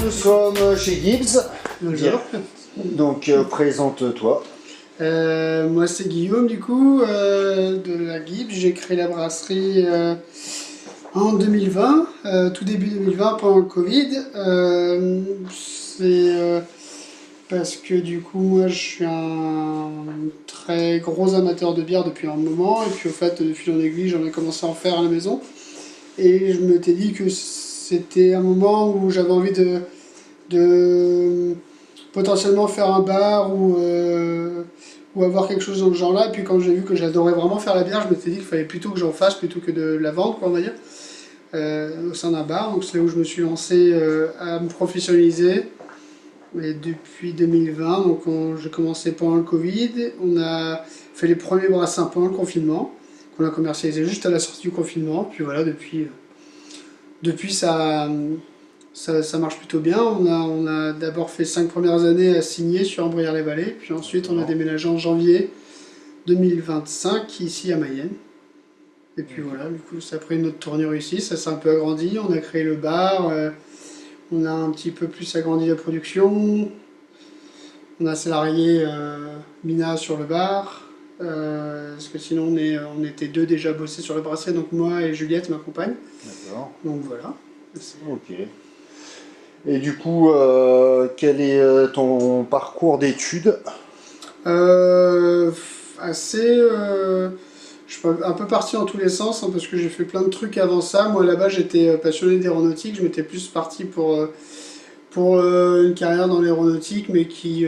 nous sommes chez Gibbs. Bonjour. Donc présente-toi. Moi c'est Guillaume du coup de la Gibbs. J'ai créé la brasserie en 2020, tout début 2020 pendant le Covid. C'est parce que du coup moi je suis un très gros amateur de bière depuis un moment et puis au fait de fil en aiguille j'en ai commencé à en faire à la maison et je me t'ai dit que c'était un moment où j'avais envie de potentiellement faire un bar ou avoir quelque chose dans le genre là. Et puis quand j'ai vu que j'adorais vraiment faire la bière, je m'étais dit qu'il fallait plutôt que j'en fasse plutôt que de la vendre, quoi, on va dire, au sein d'un bar. Donc c'est là où je me suis lancé à me professionnaliser. Et depuis 2020, donc j'ai commencé pendant le Covid. On a fait les premiers brassins pendant le confinement, qu'on a commercialisé juste à la sortie du confinement. Puis voilà, depuis ça marche plutôt bien. On a d'abord fait 5 premières années à signer sur Ambrières-les-Vallées, puis ensuite on a déménagé en janvier 2025 ici à Mayenne. Et puis voilà, du coup ça a pris une autre tournure ici, ça s'est un peu agrandi, on a créé le bar, on a un petit peu plus agrandi la production, on a salarié Mina sur le bar, parce que sinon on était deux déjà à bosser sur le brasserie, donc moi et Juliette, ma compagne. D'accord. Donc voilà. Ok. Et du coup, quel est ton parcours d'études? Assez. Je suis un peu parti dans tous les sens hein, parce que j'ai fait plein de trucs avant ça. Moi là-bas j'étais passionné d'aéronautique, je m'étais plus parti pour une carrière dans l'aéronautique mais qui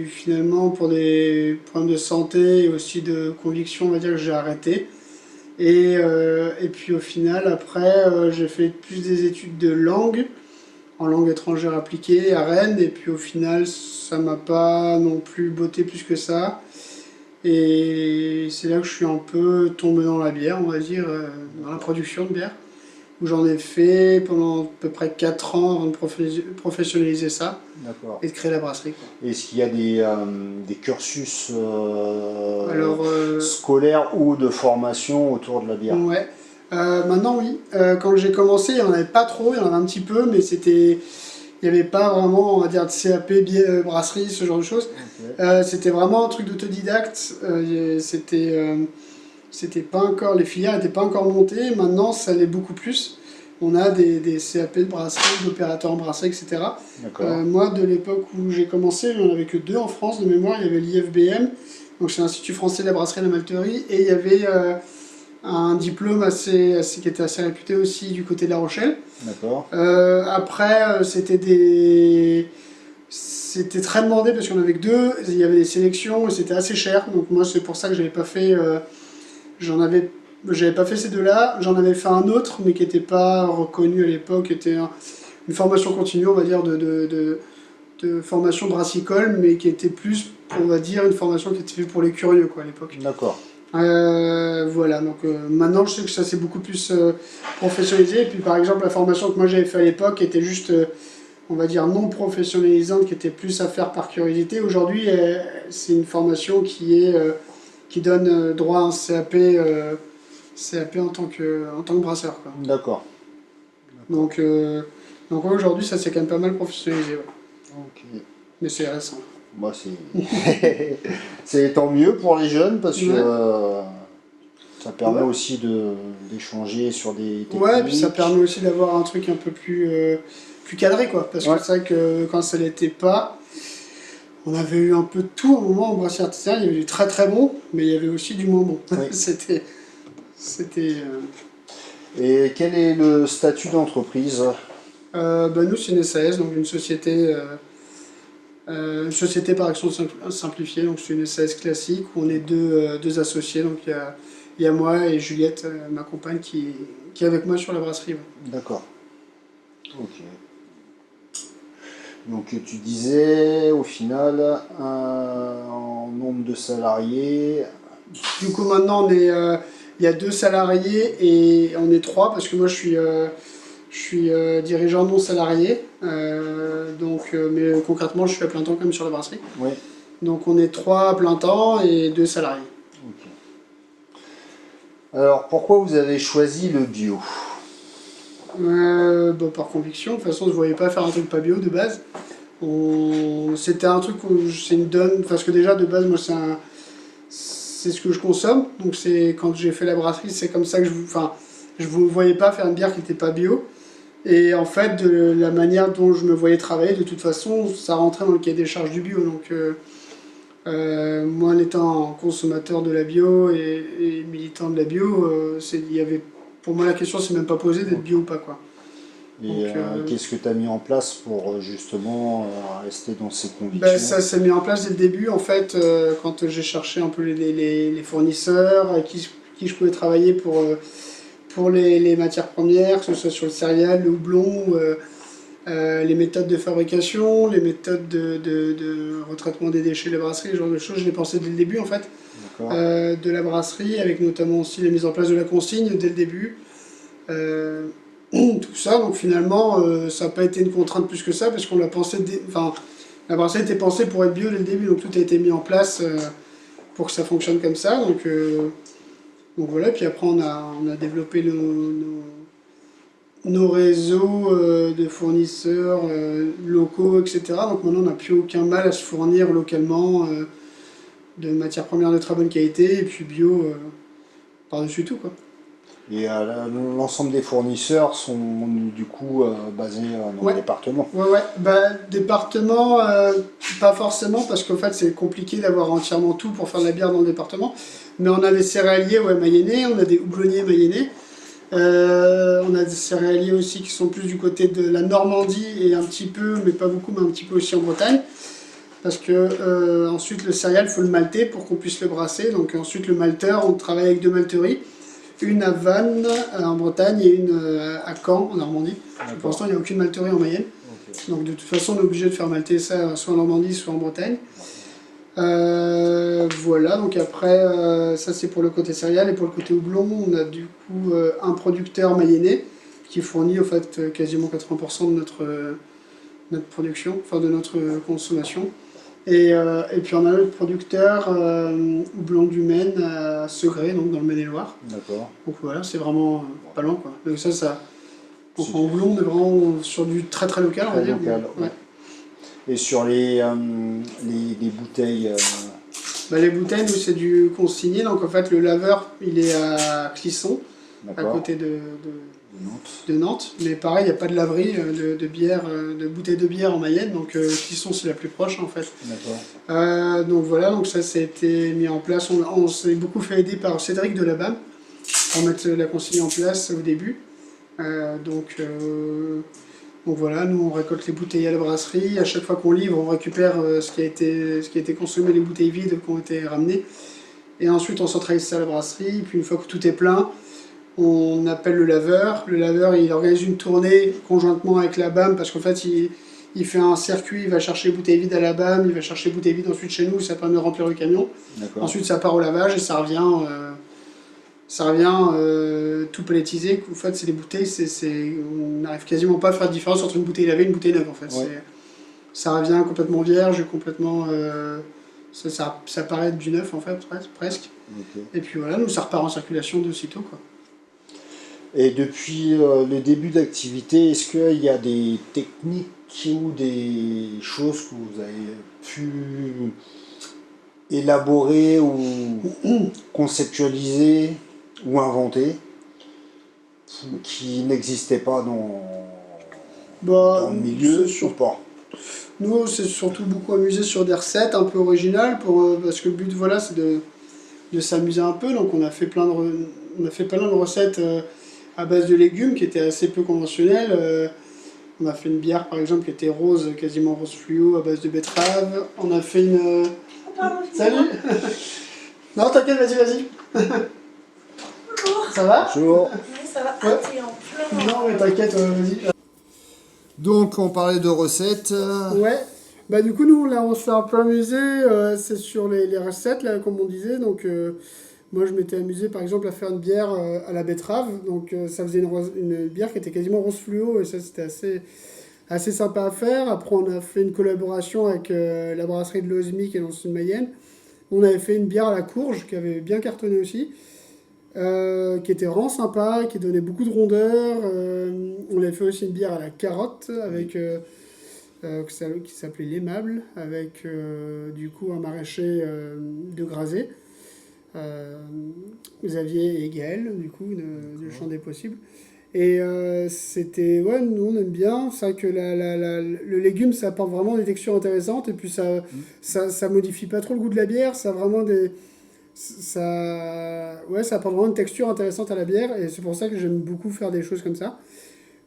finalement pour des problèmes de santé et aussi de conviction on va dire que j'ai arrêté. Et puis au final après j'ai fait plus des études de langue en langue étrangère appliquée à Rennes, et puis au final, ça m'a pas non plus botté plus que ça. Et c'est là que je suis un peu tombé dans la bière, on va dire, dans la production de bière, où j'en ai fait pendant à peu près 4 ans avant de professionnaliser ça D'accord. et de créer la brasserie, quoi. Est-ce qu'il y a des cursus Alors, scolaires ou de formation autour de la bière? ouais. Maintenant, oui. Quand j'ai commencé, il n'y en avait pas trop, il y en avait un petit peu, mais il n'y avait pas vraiment, on va dire, de CAP, brasserie, ce genre de choses. Ok. C'était vraiment un truc d'autodidacte. C'était pas encore, les filières n'étaient pas encore montées. Maintenant, ça l'est beaucoup plus. On a des CAP de brasserie, d'opérateurs en brasserie, etc. D'accord. Moi, de l'époque où j'ai commencé, il n'y en avait que 2 en France de mémoire. Il y avait l'IFBM, donc c'est l'Institut français de la brasserie et de la malterie, et il y avait un diplôme qui était assez réputé aussi du côté de La Rochelle. D'accord. Après, c'était très demandé parce qu'on avait que 2, il y avait des sélections et c'était assez cher. Donc moi c'est pour ça que j'avais pas fait, j'avais pas fait ces 2-là. J'en avais fait un autre mais qui n'était pas reconnu à l'époque, qui était une formation continue on va dire de formation brassicole, mais qui était plus, on va dire, une formation qui était faite pour les curieux quoi à l'époque. D'accord. Voilà, donc maintenant je sais que ça s'est beaucoup plus professionnalisé. Et puis par exemple, la formation que moi j'avais fait à l'époque était juste, on va dire, non professionnalisante, qui était plus à faire par curiosité. Aujourd'hui, c'est une formation qui donne droit à un CAP en tant que brasseur, quoi. D'accord. Donc, donc ouais, aujourd'hui, ça s'est quand même pas mal professionnalisé, ouais. Ok. Mais c'est récent. Moi, c'est tant mieux pour les jeunes parce que Ouais. ça permet Ouais. aussi d'échanger sur des techniques. Ouais, et puis ça permet aussi d'avoir un truc un peu plus cadré, quoi. Parce que c'est vrai que quand ça l'était pas, on avait eu un peu de tout au moment en brasserie artisanale. Il y avait du très très bon, mais il y avait aussi du moins bon. Oui. C'était. Et quel est le statut d'entreprise? Bah, nous, c'est une SAS, donc une société par action simplifiée. Donc c'est une SAS classique où on est deux associés. Donc il y a moi et Juliette, ma compagne, qui est avec moi sur la brasserie. Ouais. D'accord. Ok. Donc tu disais au final en nombre de salariés. Du coup, maintenant, il y a 2 salariés et on est 3 parce que moi, je suis dirigeant non salarié. Mais concrètement, je suis à plein temps quand même sur la brasserie. Oui. Donc, on est 3 à plein temps et 2 salariés. Ok. Alors pourquoi vous avez choisi le bio? Bah, par conviction. De toute façon, je ne voyais pas faire un truc pas bio de base. C'était un truc où c'est une donne, parce que déjà de base, moi, c'est ce que je consomme. Donc, c'est quand j'ai fait la brasserie, c'est comme ça que enfin, je ne voyais pas faire une bière qui n'était pas bio. Et en fait, de la manière dont je me voyais travailler, de toute façon, ça rentrait dans le cahier des charges du bio. Donc, moi, en étant consommateur de la bio et militant de la bio, il y avait, pour moi, la question s'est même pas posée d'être bio ou pas, quoi. Donc, Et qu'est-ce que tu as mis en place pour justement rester dans ces ben, convictions? ça s'est mis en place dès le début, en fait, quand j'ai cherché un peu les fournisseurs, avec qui je pouvais travailler pour les matières premières, que ce soit sur le céréal, le houblon, les méthodes de fabrication, les méthodes de retraitement des déchets de la brasserie, ce genre de choses, je l'ai pensé dès le début, en fait, D'accord. de la brasserie, avec notamment aussi la mise en place de la consigne dès le début. Euh, tout ça, donc finalement, ça n'a pas été une contrainte plus que ça, parce qu'on l'a pensé, enfin, la brasserie était pensée pour être bio dès le début, donc tout a été mis en place pour que ça fonctionne comme ça. Donc voilà, puis après on a développé nos réseaux de fournisseurs locaux, etc. Donc maintenant on n'a plus aucun mal à se fournir localement de matières premières de très bonne qualité, et puis bio par-dessus tout, quoi. Et l'ensemble des fournisseurs sont du coup basés dans le Ouais. département. Ouais, bah, département, pas forcément, parce qu'en fait, c'est compliqué d'avoir entièrement tout pour faire de la bière dans le département. Mais on a des céréaliers, ouais, mayennais, on a des houblonniers mayennais. On a des céréaliers aussi qui sont plus du côté de la Normandie et un petit peu, mais pas beaucoup, mais un petit peu aussi en Bretagne. Parce que ensuite, le céréal, il faut le malter pour qu'on puisse le brasser. Donc ensuite, le malteur, on travaille avec deux malteries. Une à Vannes en Bretagne et une à Caen en Normandie. Pour l'instant, il n'y a aucune malterie en Mayenne. Ok. Donc de toute façon, on est obligé de faire malter ça soit en Normandie, soit en Bretagne. Voilà, donc après, ça c'est pour le côté céréales. Et pour le côté houblon, on a du coup un producteur mayennais qui fournit en fait quasiment 80% de notre production, enfin de notre consommation. Et puis on a notre producteur houblon du Maine à Segré, donc dans le Maine-et-Loire. D'accord. Donc voilà, c'est vraiment pas loin, quoi. Donc donc C'est en houblon, on est vraiment sur du très très local, on va très dire. local. Ouais. Ouais. Et sur les bouteilles, Bah, les bouteilles, nous, c'est du consigné. Donc, en fait, le laveur, il est à Clisson, à d'accord, côté de Nantes. de Nantes. Mais pareil, il n'y a pas de laverie de bière, de bouteilles de bière en Mayenne. Donc, Clisson, c'est la plus proche, en fait. D'accord. Donc, voilà. Donc, ça a été mis en place. On s'est beaucoup fait aider par Cédric Delabam pour mettre la consigne en place au début. Donc voilà, nous on récolte les bouteilles à la brasserie. À chaque fois qu'on livre, on récupère ce qui a été consommé, les bouteilles vides qui ont été ramenées. Et ensuite on centralise ça à la brasserie. Puis une fois que tout est plein, on appelle le laveur. Le laveur il organise une tournée conjointement avec la BAM parce qu'en fait il fait un circuit, il va chercher les bouteilles vides à la BAM, il va chercher les bouteilles vides ensuite chez nous, ça permet de remplir le camion. D'accord. Ensuite ça part au lavage et ça revient tout pelletisé. En fait, c'est des bouteilles, on n'arrive quasiment pas à faire la différence entre une bouteille lavée et une bouteille neuve. En fait. Ouais. Ça revient complètement vierge, complètement. Ça paraît être du neuf, en fait, presque. Ok. Et puis voilà, nous, ça repart en circulation de sitôt, quoi. Et depuis le début d'activité, est-ce qu'il y a des techniques ou des choses que vous avez pu élaborer ou conceptualiser ou inventer qui n'existaient pas Bah, dans le milieu c'est ou pas? Nous, c'est surtout beaucoup amusé sur des recettes un peu originales, parce que le but, voilà, c'est de s'amuser un peu. Donc, on a fait plein de recettes à base de légumes qui étaient assez peu conventionnelles. On a fait une bière, par exemple, qui était rose, quasiment rose fluo, à base de betterave. On a fait une... Salut. Non, t'inquiète, vas-y. Ça va? Bonjour. Oui, ça va. Ouais. Ah, t'es en plein. Non, mais t'inquiète, vas-y. Donc on parlait de recettes. Ouais, bah du coup nous là on s'est un peu amusé, c'est sur les recettes là comme on disait, donc moi je m'étais amusé par exemple à faire une bière à la betterave, donc ça faisait une bière qui était quasiment rose fluo et ça c'était assez sympa à faire. Après on a fait une collaboration avec la brasserie de l'Ozmi qui est dans le sud de Mayenne, on avait fait une bière à la courge qui avait bien cartonné aussi. qui était vraiment sympa, qui donnait beaucoup de rondeur. On avait fait aussi une bière à la carotte avec, qui s'appelait l'Aimable, avec du coup un maraîcher de Grazé. Euh, Xavier et Gaël, du coup, de D'accord. Champ des Possibles. Et c'était, ouais, nous on aime bien. C'est vrai que le légume, ça apporte vraiment des textures intéressantes. Et puis Mm. ça modifie pas trop le goût de la bière. Ça a vraiment des. Ouais, ça apporte vraiment une texture intéressante à la bière. Et c'est pour ça que j'aime beaucoup faire des choses comme ça.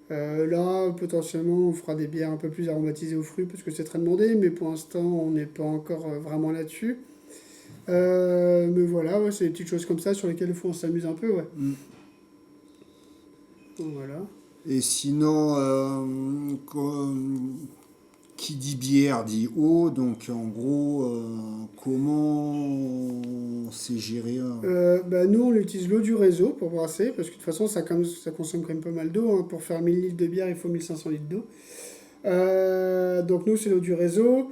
Là, potentiellement, on fera des bières un peu plus aromatisées aux fruits parce que c'est très demandé. Mais pour l'instant, on n'est pas encore vraiment là-dessus. Mais voilà, ouais, c'est des petites choses comme ça sur lesquelles il faut on s'amuse un peu, ouais. Mm. Donc, voilà. Et sinon, qui dit bière dit eau, donc en gros, comment c'est géré Bah, nous, on utilise l'eau du réseau pour brasser, parce que de toute façon, ça consomme quand même pas mal d'eau, hein. Pour faire 1000 litres de bière, il faut 1500 litres d'eau. Donc nous, c'est l'eau du réseau.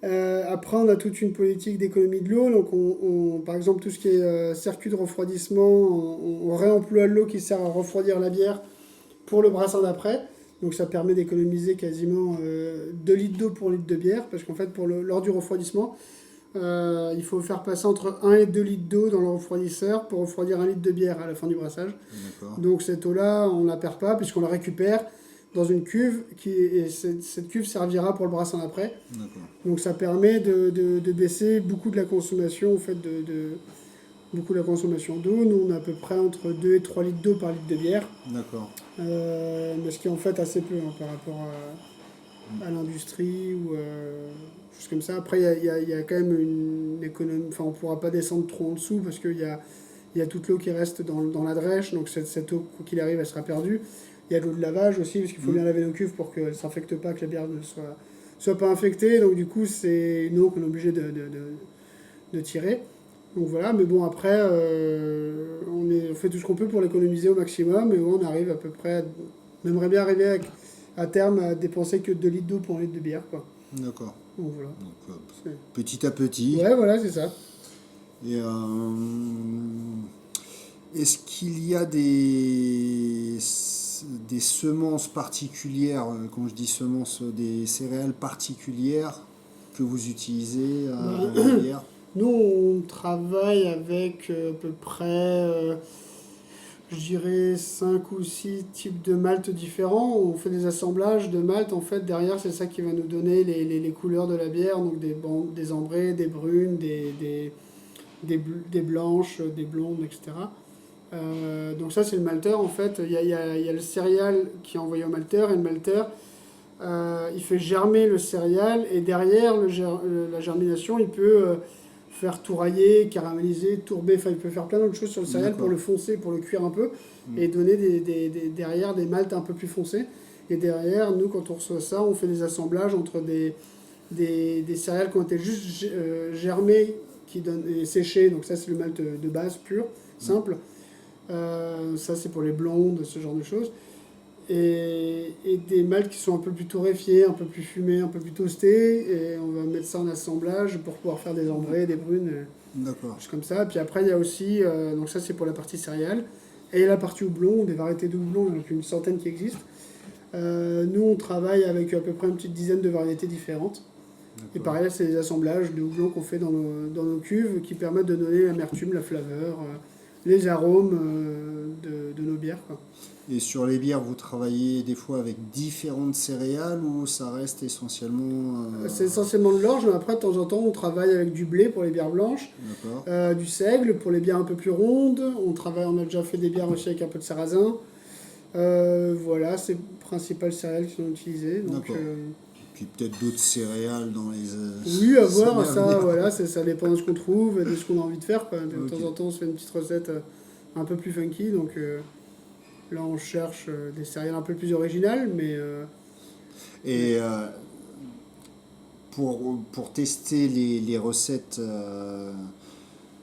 Après, on a toute une politique d'économie de l'eau. Donc, par exemple, tout ce qui est circuit de refroidissement, on réemploie l'eau qui sert à refroidir la bière pour le brassin d'après. Donc, ça permet d'économiser quasiment 2 litres d'eau pour un litre de bière, parce qu'en fait, lors du refroidissement, il faut faire passer entre 1 et 2 litres d'eau dans le refroidisseur pour refroidir un litre de bière à la fin du brassage. D'accord, Donc cette eau-là, on ne la perd pas puisqu'on la récupère dans une cuve et cette cuve servira pour le brassin d'après. d'accord, Donc ça permet de baisser beaucoup de la consommation, en fait, beaucoup de la consommation d'eau. Nous, on a à peu près entre 2 et 3 litres d'eau par litre de bière, d'accord. mais ce qui est en fait assez peu, hein, par rapport Mm. à l'industrie ou choses comme ça. Après, il y a quand même une économie, enfin on ne pourra pas descendre trop en dessous parce qu'il y a toute l'eau qui reste dans la drèche, donc cette eau, quoi qu'il arrive, elle sera perdue. Il y a de l'eau de lavage aussi, parce qu'il faut Mm. bien laver nos cuves pour qu'elle ne s'infecte pas, que la bière ne soit pas infectée. Donc du coup, c'est une eau qu'on est obligé de tirer. Donc voilà, mais bon, après, on fait tout ce qu'on peut pour l'économiser au maximum, et ouais, on arrive à peu près, on aimerait bien arriver à terme à dépenser que 2 litres d'eau pour un litre de bière, quoi. D'accord. Donc voilà. Donc, C'est- petit à petit. Ouais, voilà, c'est ça. Et est-ce qu'il y a des semences particulières, quand je dis semences, des céréales particulières que vous utilisez Ben, dans la bière? nous, on travaille avec à peu près, je dirais, 5 ou 6 types de maltes différents. On fait des assemblages de maltes. En fait, derrière, c'est ça qui va nous donner les couleurs de la bière. Donc des ambrées, des brunes, des blanches, des blondes, etc. Donc ça, c'est le malteur. En fait, il y a le céréal qui est envoyé au malteur. Et le malteur, il fait germer le céréal. Et derrière la germination, il peut faire tourailler, caraméliser, tourber, enfin il peut faire plein d'autres choses sur le céréal pour D'accord. le foncer, pour le cuire un peu, Mm. et donner derrière des maltes un peu plus foncées. Et derrière, nous, quand on reçoit ça, on fait des assemblages entre des céréales qui ont été juste germées et séchées, donc ça c'est le malt de base pur, Mm. simple. Ça c'est pour les blondes, ce genre de choses. Et des maltes qui sont un peu plus torréfiés, un peu plus fumés, un peu plus toastés. Et on va mettre ça en assemblage pour pouvoir faire des ambrées, des brunes, D'accord. choses comme ça. Puis après, il y a aussi, donc ça c'est pour la partie céréales. Et la partie houblon, des variétés de houblon, il y en a une centaine qui existent. Nous, on travaille avec à peu près une petite dizaine de variétés différentes. Et D'accord. pareil, c'est des assemblages de houblon qu'on fait dans nos cuves qui permettent de donner l'amertume, la flaveur, les arômes de nos bières, quoi. Et sur les bières, vous travaillez des fois avec différentes céréales ou ça reste essentiellement... C'est essentiellement de l'orge, mais après, de temps en temps, on travaille avec du blé pour les bières blanches, D'accord. du seigle pour les bières un peu plus rondes. On a déjà fait des bières aussi avec un peu de sarrasin. Voilà, c'est les principales céréales qui sont utilisées. Donc, D'accord. Puis peut-être d'autres céréales dans les oui, à voir, années à ça, venir. voilà, ça dépend de ce qu'on trouve et de ce qu'on a envie de faire, quoi. De Ok. temps en temps, on se fait une petite recette un peu plus funky. Donc là, on cherche des céréales un peu plus originales, mais Et pour tester les recettes,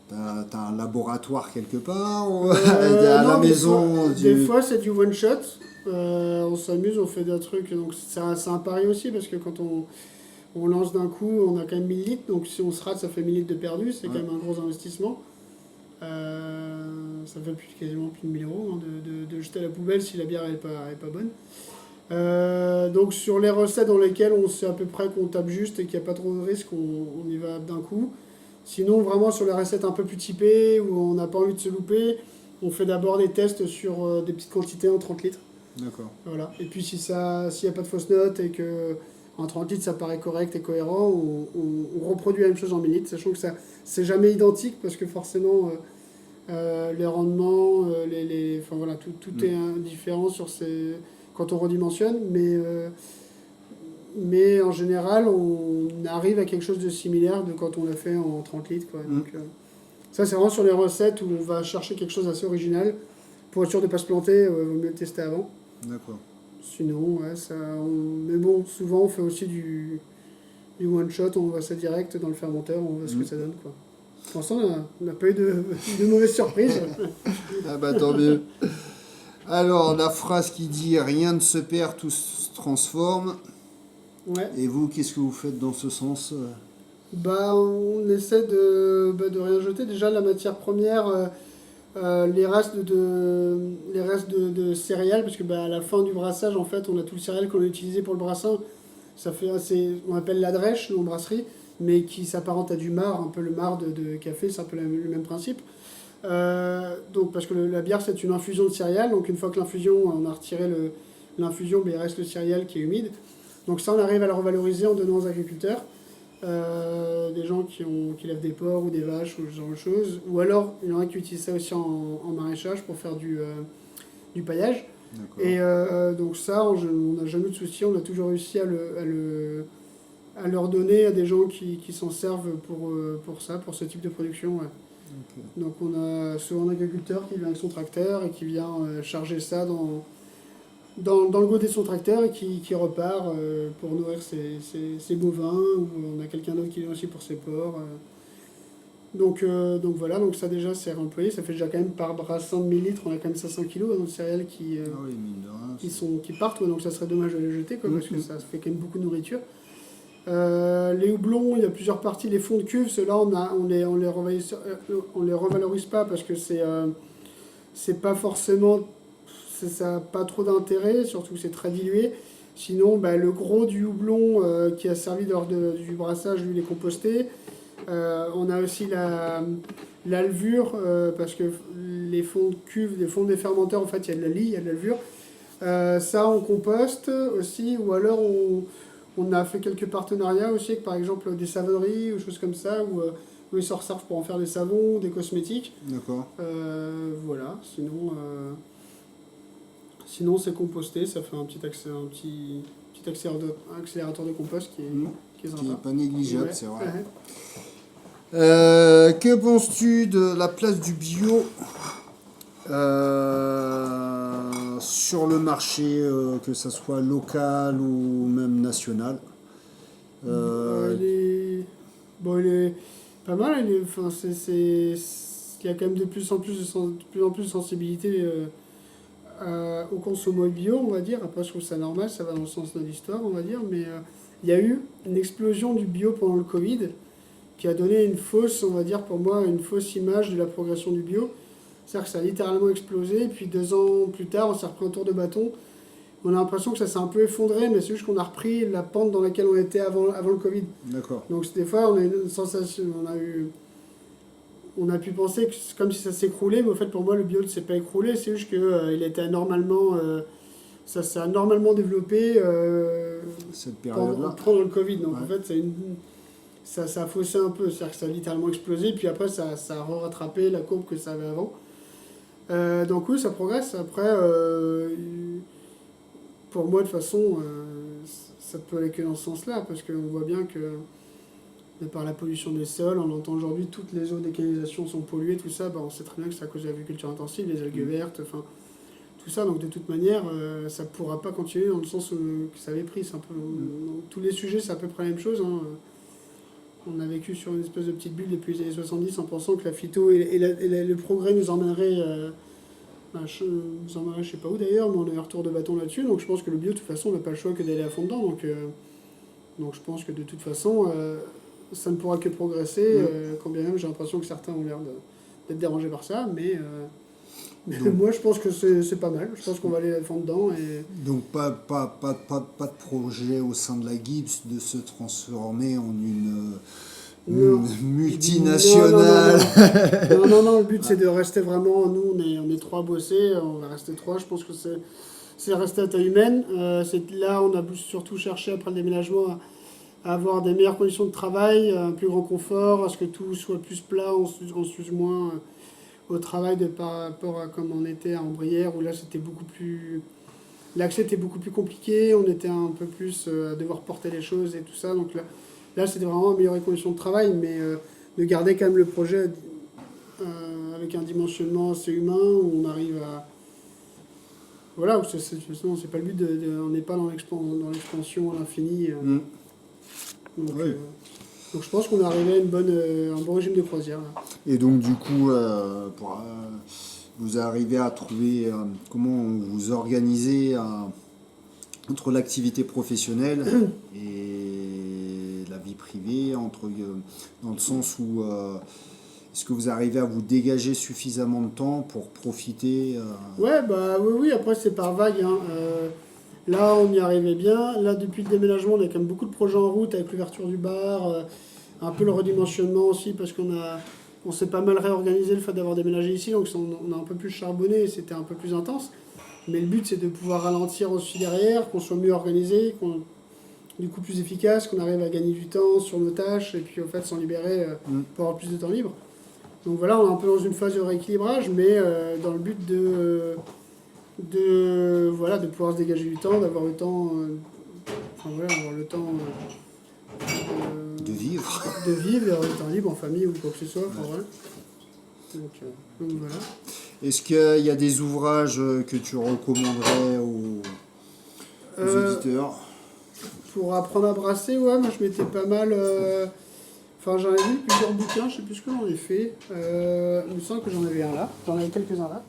t'as un laboratoire quelque part ou à la non, maison des fois c'est du one shot. On s'amuse, on fait des trucs. Donc c'est un pari aussi parce que quand on lance d'un coup, on a quand même 1000 litres. Donc si on se rate, ça fait 1000 litres de perdu. C'est quand Ouais. même un gros investissement. Ça fait quasiment plus de 1000 euros, hein, de jeter à la poubelle si la bière est pas bonne. Donc sur les recettes dans lesquelles on sait à peu près qu'on tape juste et qu'il n'y a pas trop de risques, on y va d'un coup. Sinon, vraiment sur les recettes un peu plus typées, où on n'a pas envie de se louper, on fait d'abord des tests sur des petites quantités en 30 litres. D'accord. Voilà. Et puis s'il n'y a pas de fausses notes et que en 30 litres ça paraît correct et cohérent, on reproduit la même chose en 1000 litres, sachant que ça c'est jamais identique parce que forcément les rendements, enfin voilà, tout est différent sur ces, quand on redimensionne, mais en général on arrive à quelque chose de similaire de quand on l'a fait en 30 litres, quoi. Donc, ça c'est vraiment sur les recettes où on va chercher quelque chose d'assez original. Pour être sûr de ne pas se planter, vaut mieux le tester avant. D'accord. Sinon, ouais, mais bon, souvent on fait aussi du one shot, on voit ça direct dans le fermenteur, on voit ce que ça donne, quoi. Pour l'instant, on n'a pas eu de mauvaises surprises. Ah bah tant mieux. Alors, la phrase qui dit rien ne se perd, tout se transforme. Ouais. Et vous, qu'est-ce que vous faites dans ce sens? Bah, on essaie de rien jeter. Déjà, la matière première, les restes de céréales, parce que bah, à la fin du brassage, en fait, on a tout le céréal qu'on a utilisé pour le brassin. Ça fait on appelle la drèche, nous, en brasserie, mais qui s'apparente à du marc, un peu le marc de café, c'est un peu le même principe. Donc, parce que la bière, c'est une infusion de céréales. Donc, une fois que l'infusion, on a retiré l'infusion, mais il reste le céréal qui est humide. Donc, ça, on arrive à le revaloriser en donnant aux agriculteurs. Des gens qui lèvent des porcs ou des vaches ou ce genre de choses. Ou alors, il y en a qui utilisent ça aussi en maraîchage pour faire du paillage. D'accord. Et donc, ça, on n'a jamais eu de souci. On a toujours réussi à leur donner à des gens qui s'en servent pour ça, pour ce type de production. Ouais. Ok. Donc on a souvent un agriculteur qui vient avec son tracteur et qui vient charger ça dans le côté de son tracteur et qui repart pour nourrir ses bovins, ou on a quelqu'un d'autre qui vient aussi pour ses porcs. Donc voilà, donc ça déjà c'est réemployé, ça fait déjà quand même par brassin de 1000 litres, on a quand même 500 kilos dans le céréales Ah oui, mine de rien. qui partent, ouais, donc ça serait dommage de les jeter, quoi, parce que ça fait quand même beaucoup de nourriture. Les houblons, il y a plusieurs parties. Les fonds de cuve, ceux-là, on les revalorise pas parce que c'est pas forcément, ça n'a pas trop d'intérêt, surtout que c'est très dilué. Sinon, bah, le gros du houblon qui a servi lors du brassage, lui, il est composté. On a aussi la levure, parce que les fonds de cuve, les fonds des fermenteurs, en fait, il y a de la lie, il y a de la levure. Ça, on composte aussi, ou alors on a fait quelques partenariats aussi, avec par exemple des savonneries ou choses comme ça, où ils s'en servent pour en faire des savons, des cosmétiques. D'accord. Voilà, sinon c'est composté, ça fait un petit accélérateur de compost qui est Qui sympa. n'est pas négligeable, Ouais, c'est vrai. ouais. Que penses-tu de la place du bio sur le marché, que ce soit local ou même national? Il est pas mal, enfin, il y a quand même de plus en plus de sensibilité au consommation bio, on va dire. Après, je trouve ça normal, ça va dans le sens de l'histoire, on va dire. Mais il y a eu une explosion du bio pendant le Covid qui a donné une fausse, on va dire pour moi, une fausse image de la progression du bio. C'est-à-dire que ça a littéralement explosé, et puis 2 ans plus tard, on s'est repris un tour de bâton. On a l'impression que ça s'est un peu effondré, mais c'est juste qu'on a repris la pente dans laquelle on était avant le Covid. D'accord. Donc des fois, on a une sensation, on a pu penser que c'est comme si ça s'écroulait, mais au fait, pour moi, le bio ne s'est pas écroulé. C'est juste que il était normalement, ça s'est normalement développé Cette période-là. pendant le Covid. Donc Ouais. en fait, ça a faussé un peu. C'est-à-dire que ça a littéralement explosé, puis après, ça a rattrapé la courbe que ça avait avant. Donc oui, ça progresse. Après, pour moi, de toute façon, ça peut aller que dans ce sens-là, parce qu'on voit bien que, de par la pollution des sols, on entend aujourd'hui toutes les eaux des canalisations sont polluées, tout ça, bah, on sait très bien que c'est à cause de l'agriculture intensive, les algues vertes, enfin, tout ça. Donc de toute manière, ça ne pourra pas continuer dans le sens que ça avait pris. C'est un peu, dans tous les sujets, c'est à peu près la même chose, hein. On a vécu sur une espèce de petite bulle depuis les années 70 en pensant que la phyto et le progrès nous emmènerait, nous emmènerait je sais pas où d'ailleurs, mais on a eu un retour de bâton là-dessus. Donc je pense que le bio, de toute façon, on n'a pas le choix que d'aller à fond dedans. Donc je pense que de toute façon, ça ne pourra que progresser, quand bien même j'ai l'impression que certains ont l'air d'être dérangé par ça, mais Donc, moi je pense que c'est pas mal. Je pense qu'on va aller à fond dedans. Et... donc pas de projet au sein de la Gibbs de se transformer en Non. une Non, non, non, multinationale. non. Non, non, non, le but c'est de rester vraiment, nous on est trois bossés, on va rester trois, je pense que c'est rester à taille humaine. Là on a surtout cherché après le déménagement à avoir des meilleures conditions de travail, un plus grand confort, à ce que tout soit plus plat, on s'use moins au travail par rapport à comme on était à Ambrières, où là c'était beaucoup plus... L'accès était beaucoup plus compliqué, on était un peu plus à devoir porter les choses et tout ça, donc là c'était vraiment améliorer les conditions de travail, mais de garder quand même le projet avec un dimensionnement assez humain, où on arrive à... Voilà, c'est pas le but, on n'est pas dans l'expansion à l'infini. Mm. Donc, Oui. donc je pense qu'on est arrivé à un bon régime de croisière. Là. Et donc du coup, vous arrivez à trouver comment vous organisez entre l'activité professionnelle et la vie privée, dans le sens où est-ce que vous arrivez à vous dégager suffisamment de temps pour profiter Ouais, bah oui, oui, après c'est par vague. Hein. Là, on y arrivait bien. Là, depuis le déménagement, on a quand même beaucoup de projets en route avec l'ouverture du bar, un peu le redimensionnement aussi, parce on s'est pas mal réorganisé le fait d'avoir déménagé ici, donc on a un peu plus charbonné et c'était un peu plus intense. Mais le but, c'est de pouvoir ralentir aussi derrière, qu'on soit mieux organisé, du coup plus efficace, qu'on arrive à gagner du temps sur nos tâches et puis en fait s'en libérer pour avoir plus de temps libre. Donc voilà, on est un peu dans une phase de rééquilibrage, mais dans le but voilà, de pouvoir se dégager du temps, d'avoir le temps, enfin voilà, avoir le temps de vivre? de vivre, d'avoir le temps libre en famille ou quoi que ce soit. Enfin, voilà. Donc voilà. Est-ce qu'il y a des ouvrages que tu recommanderais aux Euh, auditeurs? pour apprendre à brasser, ouais, moi je m'étais pas mal. Enfin, j'en ai lu plusieurs bouquins, je sais plus ce que j'en ai fait. Il me semble que j'en avais un là, j'en avais quelques-uns là.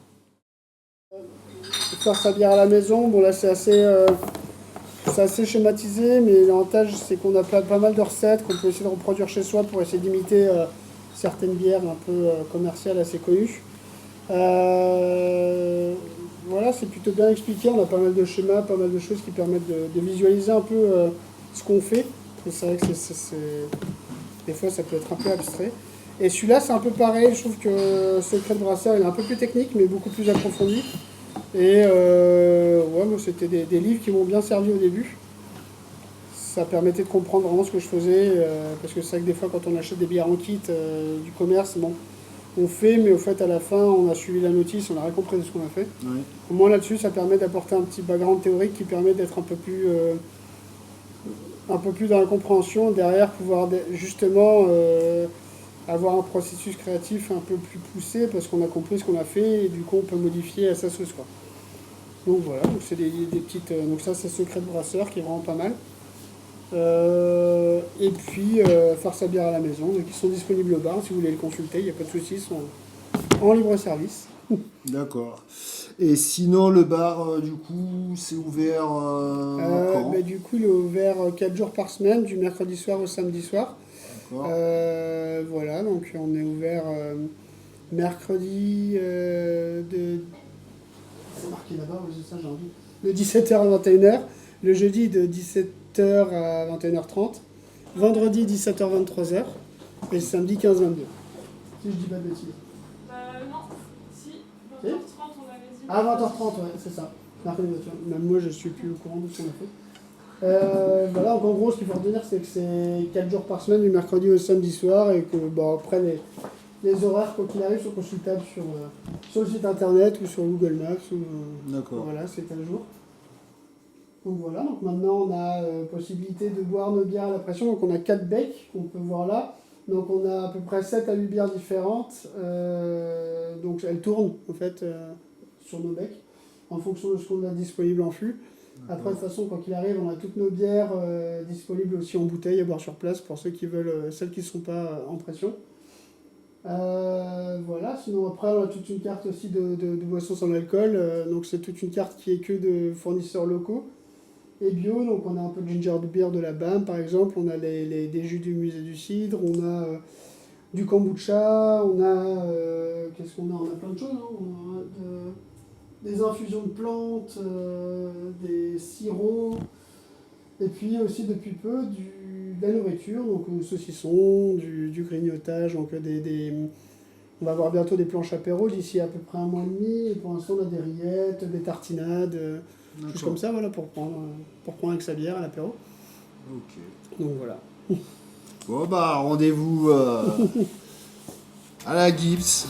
Faire sa bière à la maison, bon là c'est assez schématisé, mais l'avantage c'est qu'on a pas mal de recettes qu'on peut essayer de reproduire chez soi pour essayer d'imiter certaines bières un peu commerciales assez connues. Voilà, c'est plutôt bien expliqué, on a pas mal de schémas, pas mal de choses qui permettent de visualiser un peu ce qu'on fait. Et c'est vrai que des fois ça peut être un peu abstrait. Et celui-là c'est un peu pareil, je trouve que Secret de Brasseur il est un peu plus technique mais beaucoup plus approfondi. Et ouais, moi c'était des livres qui m'ont bien servi au début. Ça permettait de comprendre vraiment ce que je faisais, parce que c'est vrai que des fois quand on achète des bières en kit du commerce, bon, on fait, mais au fait à la fin on a suivi la notice, on a rien compris de ce qu'on a fait. Ouais. Au moins là-dessus ça permet d'apporter un petit background théorique qui permet d'être un peu plus dans la compréhension, derrière pouvoir justement avoir un processus créatif un peu plus poussé parce qu'on a compris ce qu'on a fait et du coup on peut modifier à sa sauce quoi. Donc voilà, donc c'est des petites. Donc ça c'est Secret de Brasseur qui est vraiment pas mal. Et puis faire sa bière à la maison, donc ils sont disponibles au bar si vous voulez les consulter, il n'y a pas de souci, ils sont en libre service. D'accord. Et sinon, le bar, du coup, c'est ouvert quand? Du coup il est ouvert 4 jours par semaine, du mercredi soir au samedi soir. D'accord. Voilà, donc on est ouvert mercredi c'est marqué là-bas, ouais, c'est ça j'ai envie. De 17h à 21h, le jeudi de 17h à 21h30, vendredi 17h 23h et le samedi 15-22. Si je dis pas de bêtises. Non, si, Si 20h30 on avait dit. Ah 20h30, ouais, c'est ça. Marqué les voitures. Même moi je suis plus au courant de ce qu'on a fait. Voilà, donc en gros ce qu'il faut retenir c'est que c'est 4 jours par semaine, du mercredi au samedi soir et que bon, après les horaires, quoi qu'il arrive, sont consultables sur le site internet ou sur Google Maps. D'accord. Voilà, c'est à jour. Donc voilà, donc maintenant on a possibilité de boire nos bières à la pression. Donc on a 4 becs qu'on peut voir là. Donc on a à peu près 7 à 8 bières différentes. Donc elles tournent en fait sur nos becs en fonction de ce qu'on a disponible en fût. Après, de toute façon, quoi qu'il arrive, on a toutes nos bières disponibles aussi en bouteille à boire sur place pour ceux qui veulent, celles qui ne sont pas en pression. Voilà, sinon après on a toute une carte aussi de boissons sans alcool, donc c'est toute une carte qui est que de fournisseurs locaux et bio, donc on a un peu de ginger beer de la BAM par exemple, on a des jus du musée du cidre, on a du kombucha, on a... qu'est-ce qu'on a? On a plein de choses, hein. On a des infusions de plantes, des sirops, et puis aussi depuis peu de la nourriture, donc saucisson, du grignotage, donc on va avoir bientôt des planches apéro d'ici à peu près un mois et demi, et pour l'instant on a des rillettes, des tartinades, choses D'accord. comme ça, voilà, pour prendre avec sa bière à l'apéro. Ok. Donc voilà. Bon bah rendez-vous à la Gibbs.